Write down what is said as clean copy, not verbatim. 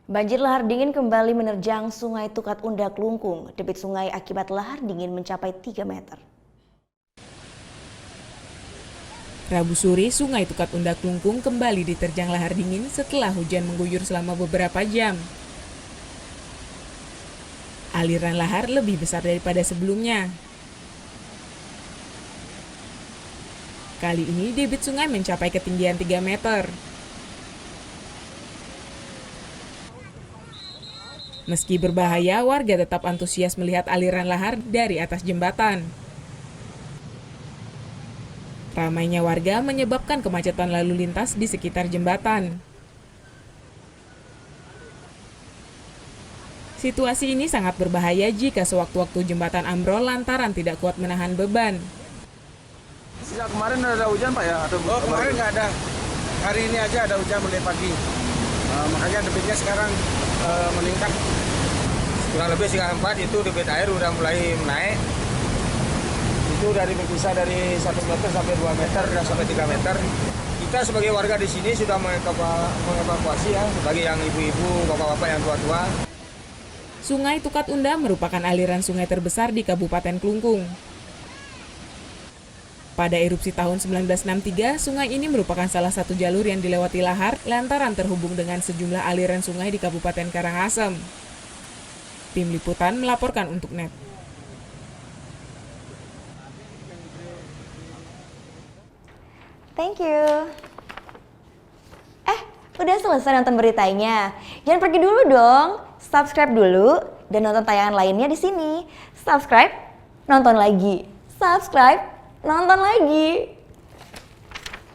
Banjir lahar dingin kembali menerjang Sungai Tukat Unda Klungkung. Debit sungai akibat lahar dingin mencapai 3 meter. Rabu sore, Sungai Tukat Unda Klungkung kembali diterjang lahar dingin setelah hujan mengguyur selama beberapa jam. Aliran lahar lebih besar daripada sebelumnya. Kali ini debit sungai mencapai ketinggian 3 meter. Meski berbahaya, warga tetap antusias melihat aliran lahar dari atas jembatan. Ramainya warga menyebabkan kemacetan lalu lintas di sekitar jembatan. Situasi ini sangat berbahaya jika sewaktu-waktu jembatan ambrol lantaran tidak kuat menahan beban. Sejak kemarin ada hujan Pak ya? Kemarin nggak ada. Hari ini aja ada hujan mulai pagi. Makanya debitnya sekarang meningkat. Kurang lebih sekarang 4 itu debit air udah mulai naik. Itu bisa dari 1 meter sampai 2 meter dan sampai 3 meter. Kita sebagai warga di sini sudah mengevakuasi ya, sebagai yang ibu-ibu, bapak-bapak yang tua-tua. Sungai Tukat Unda merupakan aliran sungai terbesar di Kabupaten Klungkung. Pada erupsi tahun 1963, sungai ini merupakan salah satu jalur yang dilewati lahar lantaran terhubung dengan sejumlah aliran sungai di Kabupaten Karangasem. Tim Liputan melaporkan untuk NET. Thank you. Udah selesai nonton beritanya? Jangan pergi dulu dong. Subscribe dulu dan nonton tayangan lainnya di sini. Subscribe, nonton lagi. Subscribe, nonton lagi.